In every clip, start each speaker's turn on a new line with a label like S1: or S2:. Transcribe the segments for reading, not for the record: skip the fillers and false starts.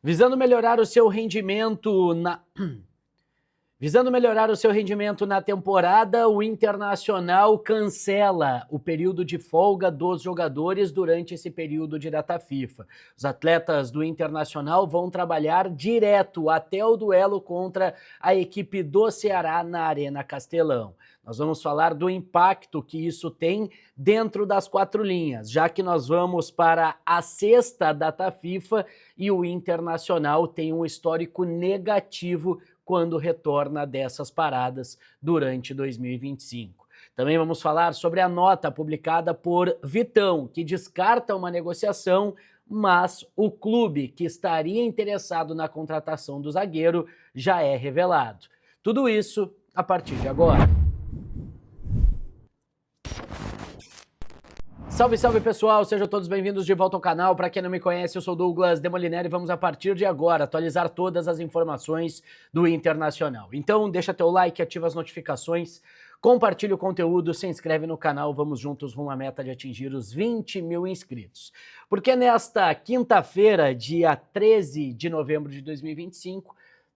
S1: Visando melhorar o seu rendimento na temporada, o Internacional cancela o período de folga dos jogadores durante esse período de data FIFA. Os atletas do Internacional vão trabalhar direto até o duelo contra a equipe do Ceará na Arena Castelão. Nós vamos falar do impacto que isso tem dentro das quatro linhas, já que nós vamos para a sexta data FIFA e o Internacional tem um histórico negativo quando retorna dessas paradas durante 2025. Também vamos falar sobre a nota publicada por Vitão, que descarta uma negociação, mas o clube que estaria interessado na contratação do zagueiro já é revelado. Tudo isso a partir de agora. Salve, salve pessoal, sejam todos bem-vindos de volta ao canal. Para quem não me conhece, eu sou Douglas Demoliner e vamos a partir de agora atualizar todas as informações do Internacional. Então deixa teu like, ativa as notificações, compartilha o conteúdo, se inscreve no canal, vamos juntos rumo à meta de atingir os 20 mil inscritos. Porque nesta quinta-feira, dia 13 de novembro de 2025,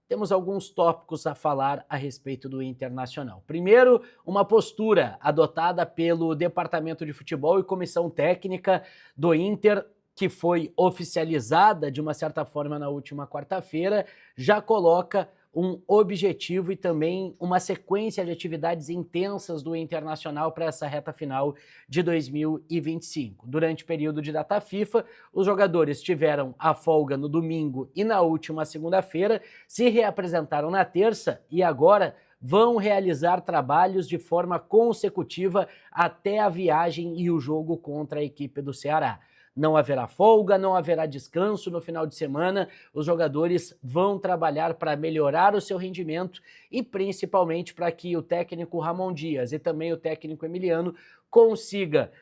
S1: temos alguns tópicos a falar a respeito do Internacional. Primeiro, uma postura adotada pelo Departamento de Futebol e Comissão Técnica do Inter, que foi oficializada de uma certa forma na última quarta-feira, já coloca um objetivo e também uma sequência de atividades intensas do Internacional para essa reta final de 2025. Durante o período de data FIFA, os jogadores tiveram a folga no domingo e na última segunda-feira, se reapresentaram na terça e agora vão realizar trabalhos de forma consecutiva até a viagem e o jogo contra a equipe do Ceará. Não haverá folga, não haverá descanso no final de semana, os jogadores vão trabalhar para melhorar o seu rendimento e principalmente para que o técnico Ramon Dias e também o técnico Emiliano consiga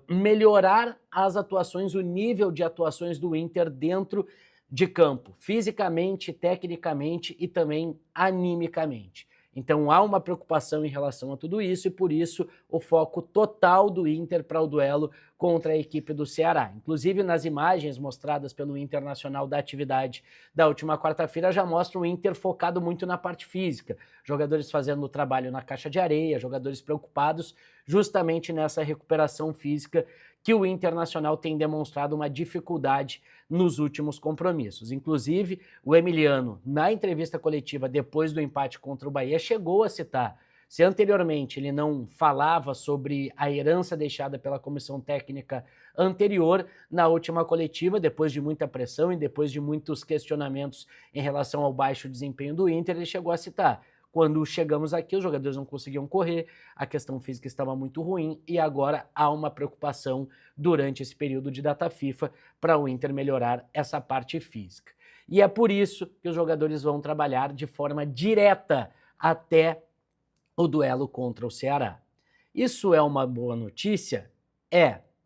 S1: melhorar as atuações, o nível de atuações do Inter dentro de campo, fisicamente, tecnicamente e também animicamente. Então há uma preocupação em relação a tudo isso e por isso o foco total do Inter para o duelo contra a equipe do Ceará. Inclusive nas imagens mostradas pelo Internacional da atividade da última quarta-feira já mostra o Inter focado muito na parte física, jogadores fazendo o trabalho na caixa de areia, jogadores preocupados justamente nessa recuperação física que o Internacional tem demonstrado uma dificuldade nos últimos compromissos. Inclusive, o Emiliano, na entrevista coletiva depois do empate contra o Bahia, chegou a citar, se anteriormente ele não falava sobre a herança deixada pela comissão técnica anterior, na última coletiva, depois de muita pressão e depois de muitos questionamentos em relação ao baixo desempenho do Inter, ele chegou a citar: quando chegamos aqui, os jogadores não conseguiam correr, a questão física estava muito ruim e agora há uma preocupação durante esse período de data FIFA para o Inter melhorar essa parte física. E é por isso que os jogadores vão trabalhar de forma direta até o duelo contra o Ceará. Isso é uma boa notícia?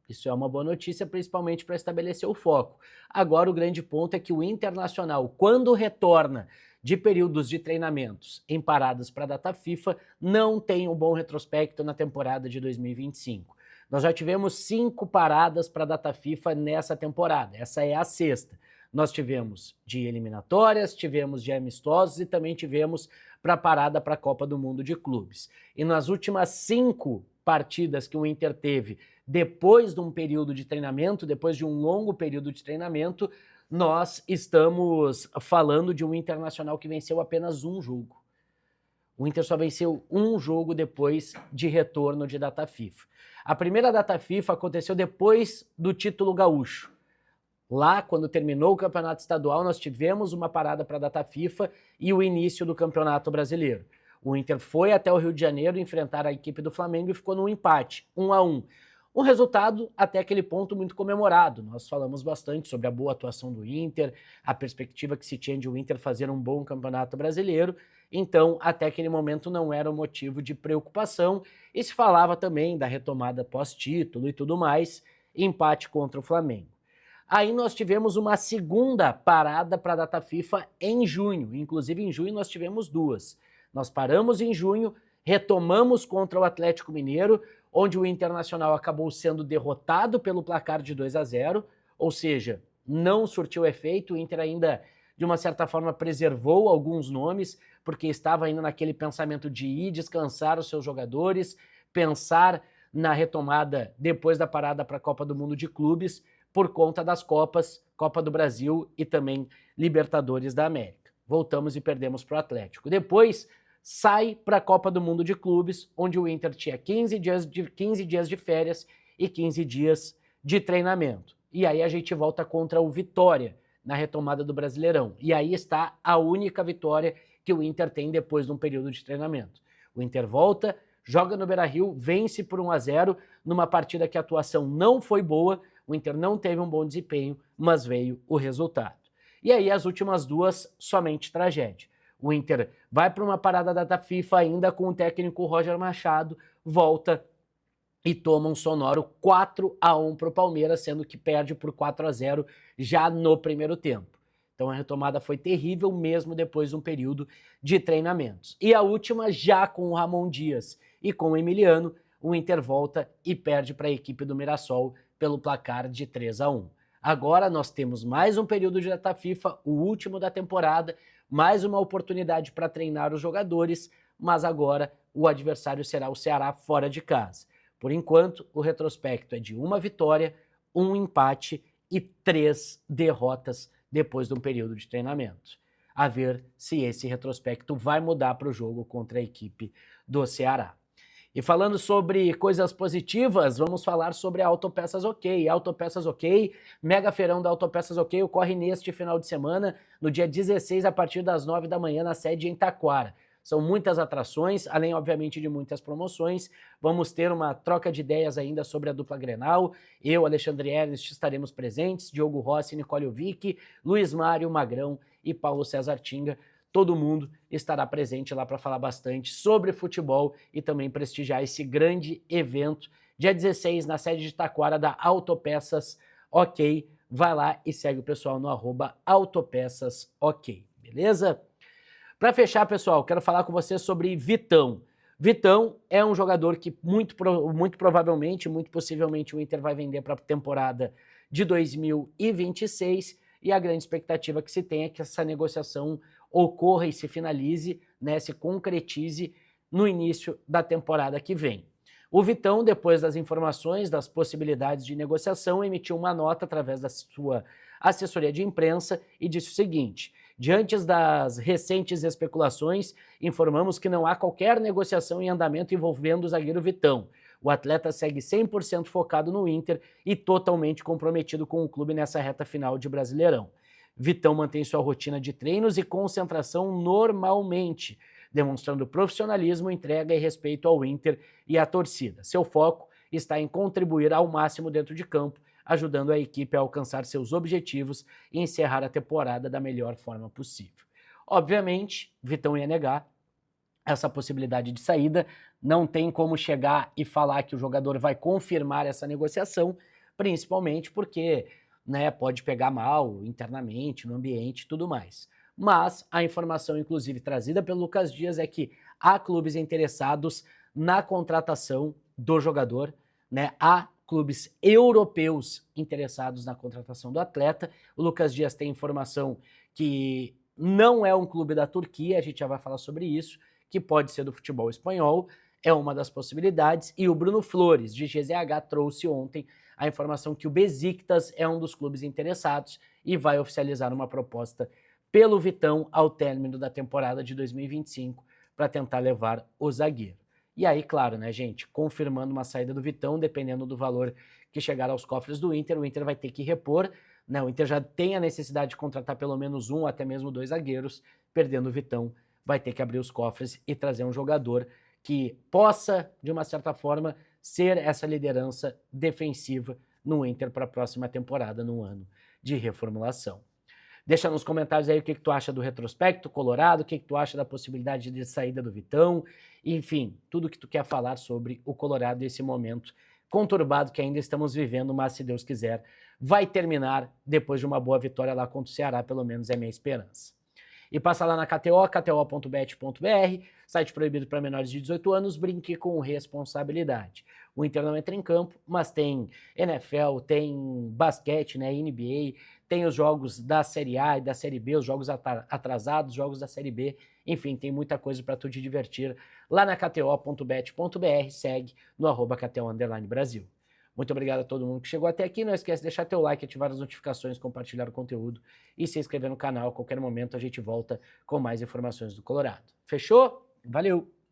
S1: Isso é uma boa notícia, principalmente para estabelecer o foco. Agora o grande ponto é que o Internacional, quando retorna de períodos de treinamentos em paradas para a data FIFA, não tem um bom retrospecto na temporada de 2025. Nós já tivemos 5 paradas para a data FIFA nessa temporada, essa é a sexta. Nós tivemos de eliminatórias, tivemos de amistosos e também tivemos para a parada para a Copa do Mundo de Clubes. E nas últimas 5 partidas que o Inter teve depois de um período de treinamento, depois de um longo período de treinamento, nós estamos falando de um Internacional que venceu apenas um jogo. O Inter só venceu um jogo depois de retorno de data FIFA. A primeira data FIFA aconteceu depois do título gaúcho. Lá, quando terminou o campeonato estadual, nós tivemos uma parada para a data FIFA e o início do campeonato brasileiro. O Inter foi até o Rio de Janeiro enfrentar a equipe do Flamengo e ficou num empate, 1-1. Um resultado até aquele ponto muito comemorado. Nós falamos bastante sobre a boa atuação do Inter, a perspectiva que se tinha de o Inter fazer um bom campeonato brasileiro. Então, até aquele momento não era um motivo de preocupação e se falava também da retomada pós-título e tudo mais, empate contra o Flamengo. Aí nós tivemos uma segunda parada para a data FIFA em junho. Inclusive em junho nós tivemos 2. Nós paramos em junho, retomamos contra o Atlético Mineiro, onde o Internacional acabou sendo derrotado pelo placar de 2-0, ou seja, não surtiu efeito, o Inter ainda, de uma certa forma, preservou alguns nomes, porque estava ainda naquele pensamento de ir descansar os seus jogadores, pensar na retomada depois da parada para a Copa do Mundo de Clubes, por conta das Copas, Copa do Brasil e também Libertadores da América. Voltamos e perdemos para o Atlético. Depois, sai para a Copa do Mundo de Clubes, onde o Inter tinha 15 dias de férias e 15 dias de treinamento. E aí a gente volta contra o Vitória, na retomada do Brasileirão. E aí está a única vitória que o Inter tem depois de um período de treinamento. O Inter volta, joga no Beira-Rio, vence por 1-0, numa partida que a atuação não foi boa, o Inter não teve um bom desempenho, mas veio o resultado. E aí as últimas duas, somente tragédia. O Inter vai para uma parada da FIFA ainda com o técnico Roger Machado, volta e toma um sonoro 4-1 para o Palmeiras, sendo que perde por 4-0 já no primeiro tempo. Então a retomada foi terrível mesmo depois de um período de treinamentos. E a última já com o Ramon Dias e com o Emiliano, o Inter volta e perde para a equipe do Mirassol pelo placar de 3-1. Agora nós temos mais um período de data FIFA, o último da temporada, mais uma oportunidade para treinar os jogadores, mas agora o adversário será o Ceará fora de casa. Por enquanto, o retrospecto é de 1 vitória, 1 empate e 3 derrotas depois de um período de treinamento. A ver se esse retrospecto vai mudar para o jogo contra a equipe do Ceará. E falando sobre coisas positivas, vamos falar sobre a Autopeças OK. Autopeças OK, mega feirão da Autopeças OK ocorre neste final de semana, no dia 16, a partir das 9 da manhã, na sede em Taquara. São muitas atrações, além, obviamente, de muitas promoções. Vamos ter uma troca de ideias ainda sobre a dupla Grenal. Eu, Alexandre Ernest, estaremos presentes, Diogo Rossi, Nicole Ovic, Luiz Mário Magrão e Paulo César Tinga. Todo mundo estará presente lá para falar bastante sobre futebol e também prestigiar esse grande evento. Dia 16, na sede de Taquara da Autopeças OK. Vai lá e segue o pessoal no @autopeçasok, beleza? Para fechar, pessoal, quero falar com você sobre Vitão. Vitão é um jogador que muito provavelmente, muito possivelmente o Inter vai vender para a temporada de 2026 e a grande expectativa que se tem é que essa negociação ocorra e se finalize, né, se concretize no início da temporada que vem. O Vitão, depois das informações das possibilidades de negociação, emitiu uma nota através da sua assessoria de imprensa e disse o seguinte: diante das recentes especulações, informamos que não há qualquer negociação em andamento envolvendo o zagueiro Vitão. O atleta segue 100% focado no Inter e totalmente comprometido com o clube nessa reta final de Brasileirão. Vitão mantém sua rotina de treinos e concentração normalmente, demonstrando profissionalismo, entrega e respeito ao Inter e à torcida. Seu foco está em contribuir ao máximo dentro de campo, ajudando a equipe a alcançar seus objetivos e encerrar a temporada da melhor forma possível. Obviamente, Vitão ia negar essa possibilidade de saída, não tem como chegar e falar que o jogador vai confirmar essa negociação, principalmente porque, né, pode pegar mal internamente, no ambiente e tudo mais. Mas a informação, inclusive, trazida pelo Lucas Dias é que há clubes interessados na contratação do jogador, né? Há clubes europeus interessados na contratação do atleta. O Lucas Dias tem informação que não é um clube da Turquia, a gente já vai falar sobre isso, que pode ser do futebol espanhol, é uma das possibilidades. E o Bruno Flores, de GZH, trouxe ontem a informação que o Besiktas é um dos clubes interessados e vai oficializar uma proposta pelo Vitão ao término da temporada de 2025 para tentar levar o zagueiro. E aí, claro, né, gente, confirmando uma saída do Vitão, dependendo do valor que chegar aos cofres do Inter, o Inter vai ter que repor, né? O Inter já tem a necessidade de contratar pelo menos um, até mesmo 2 zagueiros. Perdendo o Vitão, vai ter que abrir os cofres e trazer um jogador que possa, de uma certa forma, ser essa liderança defensiva no Inter para a próxima temporada, no ano de reformulação. Deixa nos comentários aí o que tu acha do retrospecto colorado, o que tu acha da possibilidade de saída do Vitão, enfim, tudo que tu quer falar sobre o Colorado e esse momento conturbado que ainda estamos vivendo, mas se Deus quiser, vai terminar depois de uma boa vitória lá contra o Ceará, pelo menos é minha esperança. E passa lá na KTO, kto.bet.br, site proibido para menores de 18 anos, brinque com responsabilidade. O Inter não entra em campo, mas tem NFL, tem basquete, né, NBA, tem os jogos da Série A e da Série B, os jogos atrasados, jogos da Série B, enfim, tem muita coisa para tu te divertir lá na kto.bet.br, segue no @KTO_Brasil. Muito obrigado a todo mundo que chegou até aqui, não esquece de deixar teu like, ativar as notificações, compartilhar o conteúdo e se inscrever no canal. A qualquer momento a gente volta com mais informações do Colorado. Fechou? Valeu!